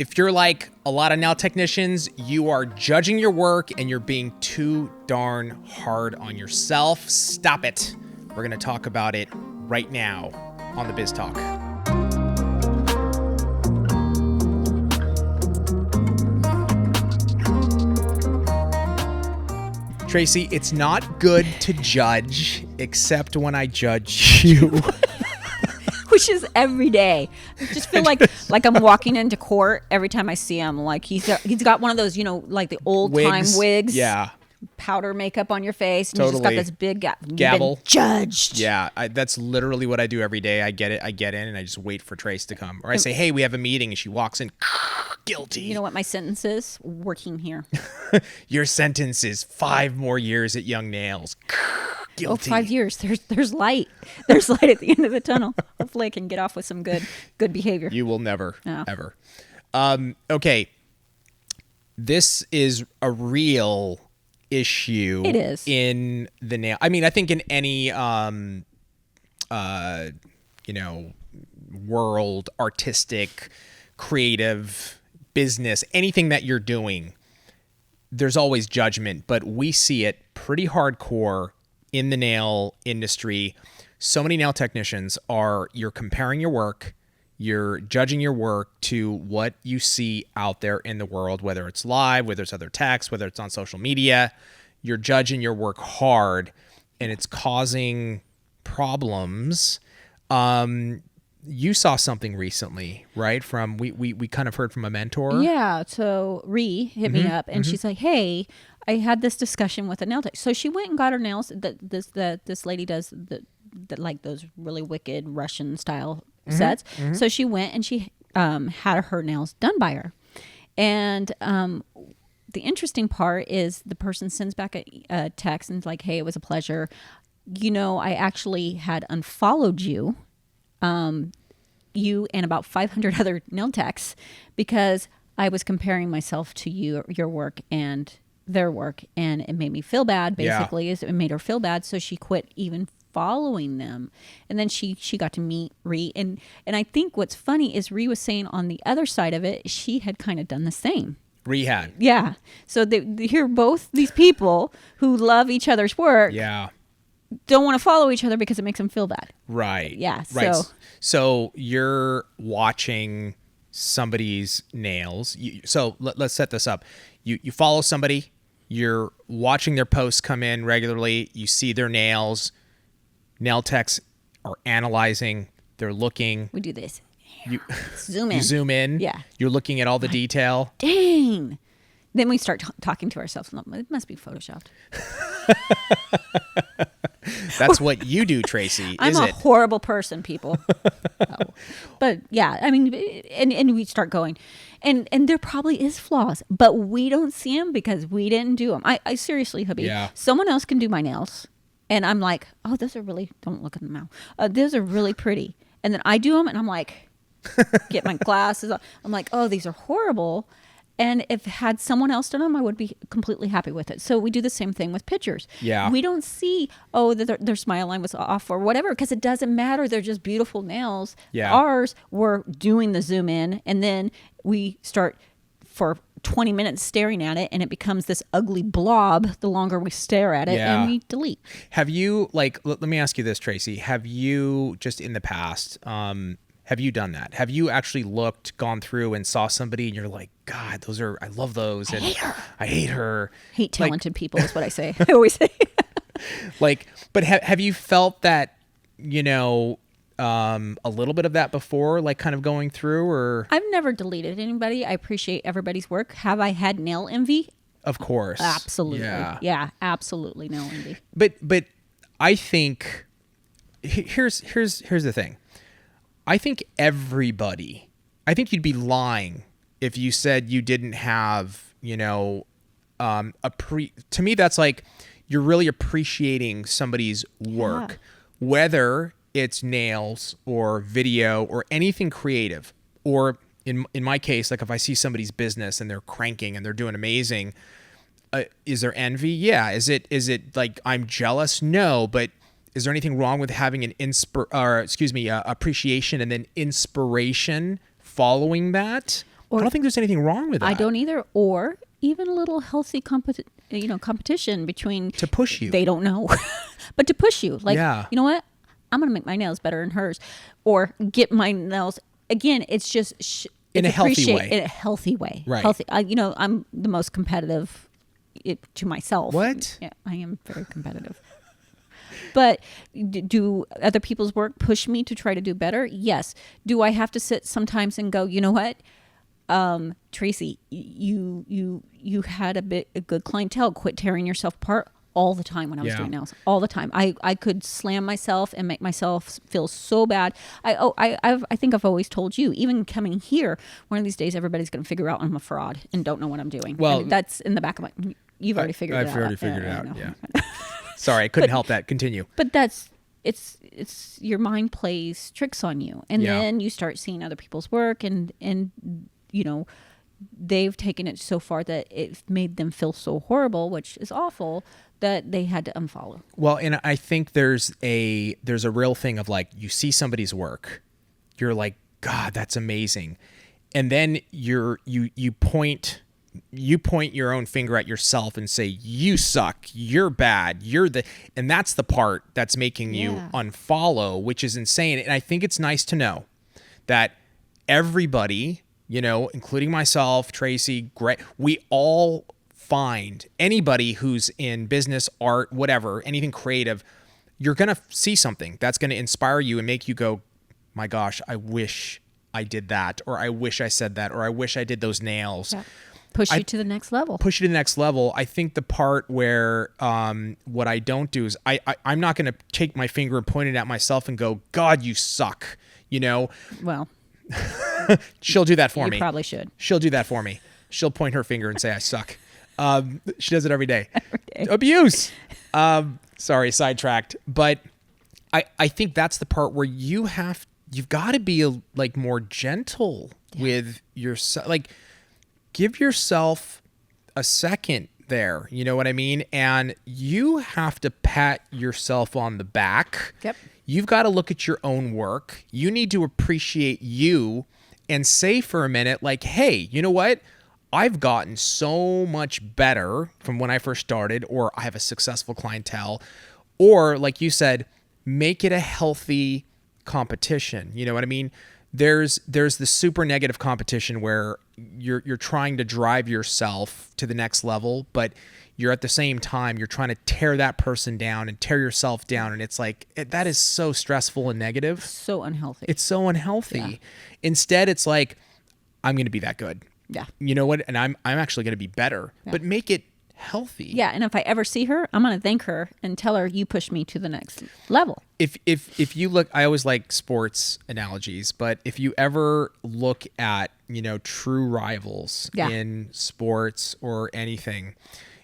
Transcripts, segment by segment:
If you're like a lot of nail technicians, you are judging your work and you're being too darn hard on yourself. Stop it. We're going to talk about it right now on the Biz Talk. Tracy, it's not good to judge except when I judge you. Which is every day. I just feel like I'm walking into court every time I see him. Like he's got one of those, like the old time wigs. Yeah. Powder makeup on your face. And Totally. You just got this big gavel. Judged. Yeah, that's literally what I do every day. I get in and I just wait for Trace to come. Or I say, hey, we have a meeting, and she walks in, guilty. You know what my sentence is? Working here. Your sentence is 5 more years at Young Nails. Guilty. 5 years. There's light. There's light at the end of the tunnel. Hopefully I can get off with some good behavior. You will never, ever. Okay. This is a real issue. It is. In the nail. I mean, I think in any, world, artistic, creative, business, anything that you're doing, there's always judgment, but we see it pretty hardcore in the nail industry. So many nail technicians you're comparing your work, you're judging your work to what you see out there in the world, whether it's live, whether it's other text, whether it's on social media. You're judging your work hard, and it's causing problems. You saw something recently, right? We kind of heard from a mentor. Yeah. So Ree hit me up, and she's like, "Hey, I had this discussion with a nail tech." So she went and got her nails. This lady does like those really wicked Russian style sets. So she went and she had her nails done by her, and the interesting part is the person sends back a text and is like, "Hey, it was a pleasure. I actually had unfollowed you." You and about 500 other nail techs because I was comparing myself to your work and their work, and it made me feel bad. Basically, it made her feel bad, so she quit even following them. And then she got to meet Ree, and I think what's funny is Ree was saying on the other side of it, she had kind of done the same. Rehab. Yeah. So they hear both these people who love each other's work. Yeah. Don't want to follow each other because it makes them feel bad. Right. Yeah. Right. So you're watching somebody's nails. So let's set this up. You follow somebody. You're watching their posts come in regularly. You see their nails. Nail techs are analyzing. They're looking. We do this. You zoom in. You zoom in. Yeah. You're looking at all the detail. Dang. Then we start talking to ourselves. It must be photoshopped. That's what you do, Tracy. I'm a horrible person, people. But yeah, I mean, and we start going, and there probably is flaws, but we don't see them because we didn't do them. I seriously, hubby, someone else can do my nails, and I'm like, oh, those are really. Don't look at them now. Those are really pretty, and then I do them, and I'm like, get my glasses on. I'm like, oh, these are horrible. And if had someone else done them, I would be completely happy with it. So we do the same thing with pictures. Yeah. We don't see, their smile line was off or whatever, because it doesn't matter. They're just beautiful nails. Yeah. Ours, we're doing the zoom in, and then we start for 20 minutes staring at it, and it becomes this ugly blob the longer we stare at it, and we delete. Have you, let me ask you this, Tracy. Have you, just in the past, have you done that? Have you actually gone through and saw somebody and you're like, God, I love those. And I hate her. Hate talented people is what I say. I always say. But have you felt that, a little bit of that before, kind of going through, or? I've never deleted anybody. I appreciate everybody's work. Have I had nail envy? Of course. Absolutely. Yeah, absolutely nail envy. But I think, here's the thing. I think you'd be lying if you said you didn't have, to me, that's like, you're really appreciating somebody's work, whether it's nails or video or anything creative, or in my case, if I see somebody's business and they're cranking and they're doing amazing, is there envy? Yeah. Is it like I'm jealous? No, but is there anything wrong with having an appreciation and then inspiration following that? I don't think there's anything wrong with that. I don't either. Or even a little healthy competition between to push you. They don't know, but to push you. Like, you know what? I'm going to make my nails better than hers, or get my nails. Again, it's just in a healthy way. In a healthy way. Right. Healthy. I'm the most competitive to myself. What? Yeah, I am very competitive. But do other people's work push me to try to do better? Yes. Do I have to sit sometimes and go, you know what? Tracy, you had a good clientele. Quit tearing yourself apart. All the time when I was doing nails, all the time. I could slam myself and make myself feel so bad. I think I've always told you, even coming here, one of these days everybody's going to figure out I'm a fraud and don't know what I'm doing. Well, and that's in the back of my. You've already figured it out. I've already figured it out. Yeah. Sorry, I couldn't help that. Continue. But it's your mind plays tricks on you, and then you start seeing other people's work, and they've taken it so far that it made them feel so horrible, which is awful, that they had to unfollow. Well, and I think there's a real thing of like, you see somebody's work, you're like, God, that's amazing. And then you point your own finger at yourself and say, you suck, you're bad, and that's the part that's making you unfollow, which is insane. And I think it's nice to know that everybody, including myself, Tracy, Greg, we all find anybody who's in business, art, whatever, anything creative, you're going to see something that's going to inspire you and make you go, my gosh, I wish I did that, or I wish I said that, or I wish I did those nails. Yeah. Push you to the next level. Push you to the next level. I think the part where what I don't do is I'm not going to take my finger and point it at myself and go, God, you suck, Well. She'll do that for me. You probably should. She'll do that for me. She'll point her finger and say, I suck. She does it every day. Every day. Abuse. Sorry, sidetracked. But I think that's the part where you've got to be more gentle with yourself. Like, give yourself a second there. You know what I mean? And you have to pat yourself on the back. Yep. You've got to look at your own work. You need to appreciate you and say for a minute, like, hey, you know what? I've gotten so much better from when I first started, or I have a successful clientele, or like you said, make it a healthy competition. You know what I mean? There's the super negative competition where you're trying to drive yourself to the next level, but you're at the same time, you're trying to tear that person down and tear yourself down. And it's like, that is so stressful and negative. So unhealthy. It's so unhealthy. Yeah. Instead, it's like, I'm going to be that good. Yeah. You know what? And I'm actually going to be better, but make it healthy. Yeah. And if I ever see her, I'm going to thank her and tell her, you pushed me to the next level. If you look, I always like sports analogies, but if you ever look at, true rivals in sports or anything,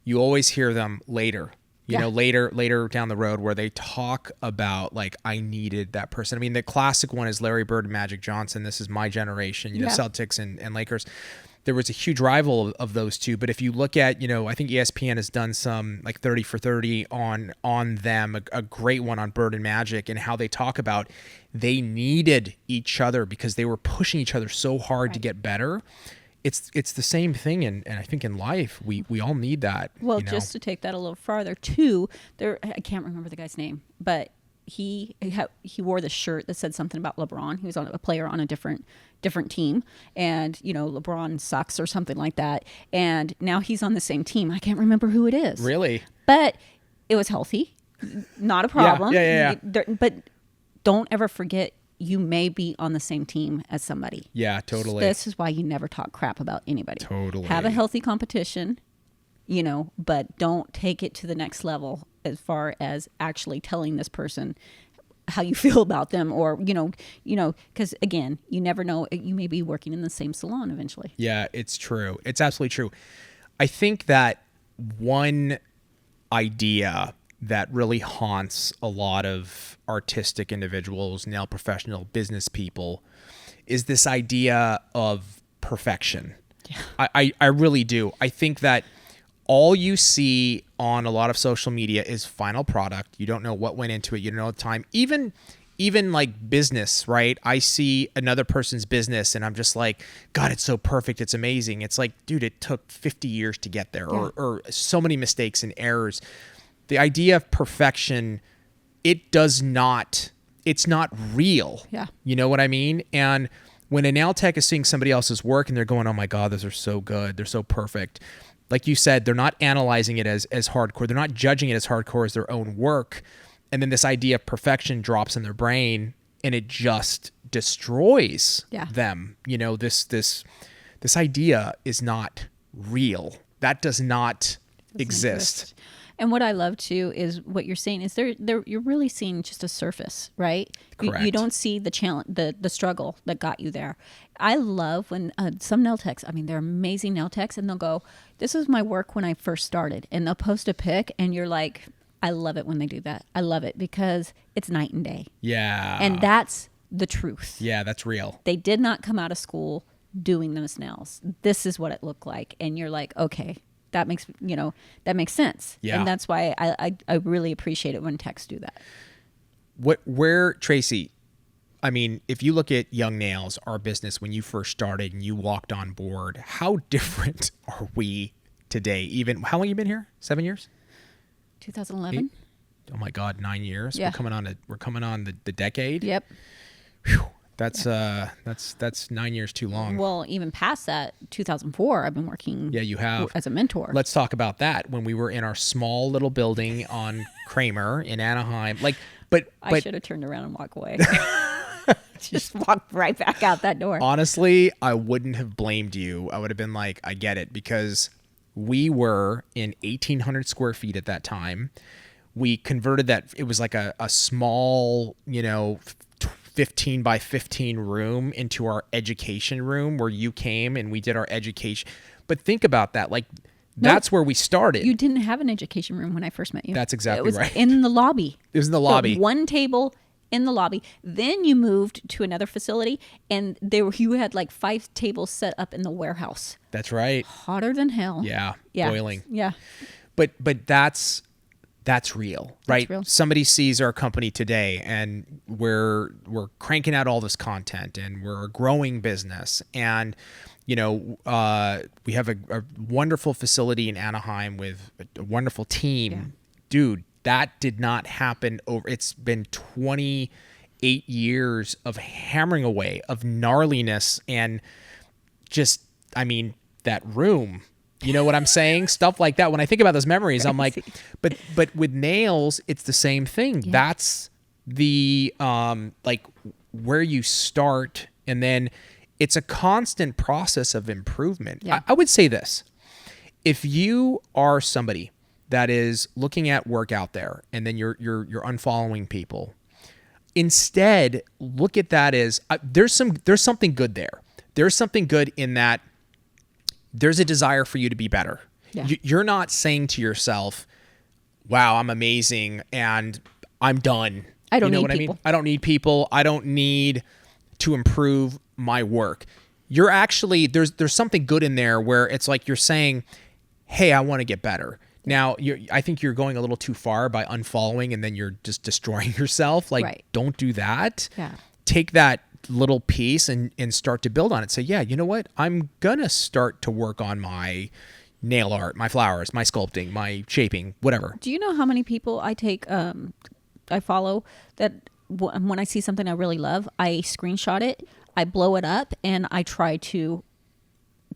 you always hear them later, later down the road, where they talk about like, I needed that person. I mean, the classic one is Larry Bird and Magic Johnson. This is my generation, Celtics and Lakers. There was a huge rival of those two. But if you look at, I think ESPN has done some like 30 for 30 on them, a great one on Bird and Magic, and how they talk about they needed each other because they were pushing each other so hard to get better. It's the same thing, and I think in life we all need that. Well, just to take that a little farther too, I can't remember the guy's name, but he wore this shirt that said something about LeBron. He was a player on a different team, and LeBron sucks or something like that. And now he's on the same team. I can't remember who it is. Really? But it was healthy, not a problem. Yeah. But don't ever forget, you may be on the same team as somebody. Yeah, totally. So this is why you never talk crap about anybody. Totally. Have a healthy competition, but don't take it to the next level as far as actually telling this person how you feel about them, or, because again, you never know, you may be working in the same salon eventually. Yeah, it's true. It's absolutely true. I think that one idea that really haunts a lot of artistic individuals, nail professional, business people, is this idea of perfection. Yeah. I really do. I think that all you see on a lot of social media is final product. You don't know what went into it. You don't know the time. Even even like business, right? I see another person's business and I'm just like, God, it's so perfect. It's amazing. It's like, dude, it took 50 years to get there, or so many mistakes and errors. The idea of perfection, it's not real. Yeah. You know what I mean? And when a nail tech is seeing somebody else's work and they're going, oh my God, those are so good. They're so perfect. Like you said, they're not analyzing it as hardcore. They're not judging it as hardcore as their own work. And then this idea of perfection drops in their brain and it just destroys them. You know, this idea is not real. That does not exist. And what I love too is what you're saying is you're really seeing just a surface, right? Correct. You don't see the challenge, the struggle that got you there. I love when some nail techs, I mean, they're amazing nail techs, and they'll go, this is my work when I first started. And they'll post a pic and you're like, I love it when they do that. I love it because it's night and day. Yeah. And that's the truth. Yeah, that's real. They did not come out of school doing those nails. This is what it looked like. And you're like, okay, that makes sense. Yeah. And that's why I really appreciate it when techs do that. Tracy, I mean, if you look at Young Nails, our business, when you first started and you walked on board, how different are we today? Even, how long have you been here? 7 years? 2011. Oh my God, 9 years. Yeah. We're coming on the decade. Yep. Whew. That's 9 years too long. Well, even past that, 2004, I've been working. Yeah, you have as a mentor. Let's talk about that. When we were in our small little building on Kramer in Anaheim, but I should have turned around and walked away. Just walked right back out that door. Honestly, I wouldn't have blamed you. I would have been like, I get it, because we were in 1,800 square feet at that time. We converted that. It was like a small, 15 by 15 room into our education room where you came and we did our education. But think about that. Like, that's where we started. You didn't have an education room when I first met you. That's exactly right. It was in the lobby. It was in the lobby. So one table in the lobby. Then you moved to another facility, and you had like 5 tables set up in the warehouse. That's right. Hotter than hell. Yeah. Boiling. Yeah. But that's real, right? That's real. Somebody sees our company today and we're cranking out all this content and we're a growing business, and we have a wonderful facility in Anaheim with a wonderful team. Yeah. Dude, that did not happen it's been 28 years of hammering away, of gnarliness, and just, I mean, that room. You know what I'm saying? Stuff like that. When I think about those memories, Crazy. I'm like, but with nails, it's the same thing. Yeah. That's the where you start, and then it's a constant process of improvement. Yeah. I would say this: if you are somebody that is looking at work out there, and then you're unfollowing people, instead look at that as there's something good there. There's something good in that. There's a desire for you to be better. Yeah. You're not saying to yourself, wow, I'm amazing and I'm done. I don't You know need what people. I mean? I don't need people. I don't need to improve my work. You're actually, there's something good in there where it's like you're saying, hey, I want to get better. Now, I think you're going a little too far by unfollowing and then you're just destroying yourself. Like, Right. Don't do that. Yeah. Take that little piece and start to build on it. Say, yeah, you know what? I'm going to start to work on my nail art, my flowers, my sculpting, my shaping, whatever. Do you know how many people I follow that when I see something I really love, I screenshot it, I blow it up, and I try to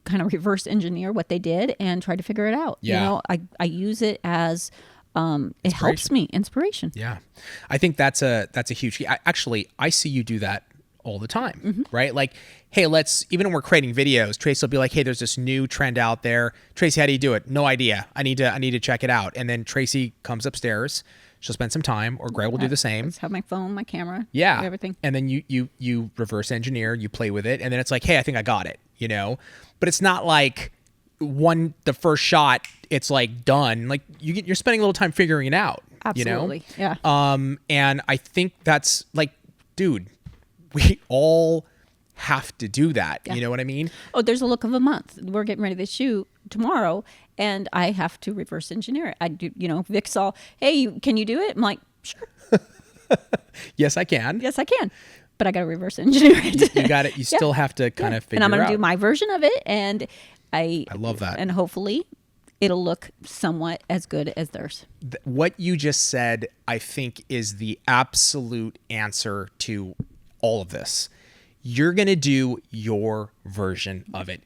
kind of reverse engineer what they did and try to figure it out. Yeah. I use it as it helps me, inspiration. Yeah. I think that's a huge key. I see you do that all the time, Mm-hmm. right? Like, hey, even when we're creating videos, Trace will be like, hey, there's this new trend out there. Tracy, how do you do it? No idea. I need to check it out. And then Tracy comes upstairs. She'll spend some time, or Greg will do the I same. just have my phone, my camera, Yeah. everything. And then you reverse engineer, you play with it, and then it's like, hey, I think I got it, But it's not like the first shot, it's like done. Like you're spending a little time figuring it out. Absolutely. Yeah. And I think that's like, dude, we all have to do that. Yeah. You know what I mean? Oh, there's a look of a month. We're getting ready to shoot tomorrow, and I have to reverse engineer it. I do, Vic's all, hey, can you do it? I'm like, sure. Yes, I can. Yes, I can. But I got to reverse engineer it. You got it. You still have to kind of figure and I'm going out. to do my version of it. And I love that. And hopefully it'll look somewhat as good as theirs. What you just said, I think, is the absolute answer to all of this. You're going to do your version of it.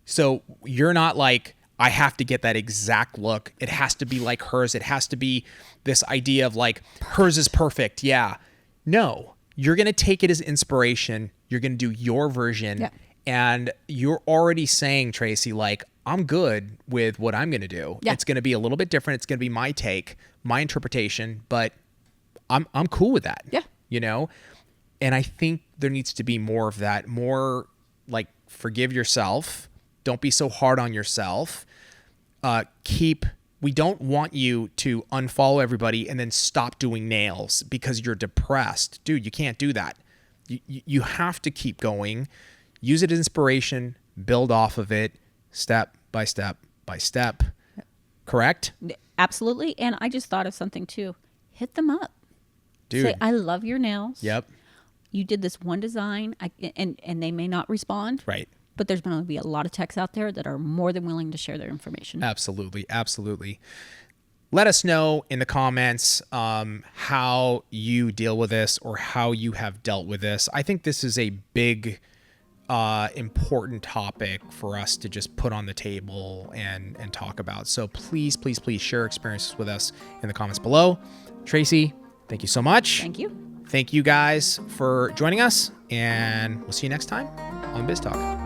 So you're not like, I have to get that exact look. It has to be like hers. It has to be this idea of like, hers is perfect. Yeah. No, you're going to take it as inspiration. You're going to do your version. Yeah. And you're already saying, Tracy, like, I'm good with what I'm going to do. Yeah. It's going to be a little bit different. It's going to be my take, my interpretation, but I'm cool with that. Yeah. You know? And I think there needs to be more of that, more like forgive yourself. Don't be so hard on yourself. We don't want you to unfollow everybody and then stop doing nails because you're depressed. Dude, you can't do that. You have to keep going. Use it as inspiration, build off of it, step by step by step. Correct? Absolutely. And I just thought of something too. Hit them up. Dude. Say, I love your nails. Yep. You did this one design, and they may not respond. Right. But there's going to be a lot of techs out there that are more than willing to share their information. Absolutely. Absolutely. Let us know in the comments how you deal with this or how you have dealt with this. I think this is a big, important topic for us to just put on the table and talk about. So please, please, please share experiences with us in the comments below. Tracy, thank you so much. Thank you. Thank you guys for joining us, and we'll see you next time on Biz Talk.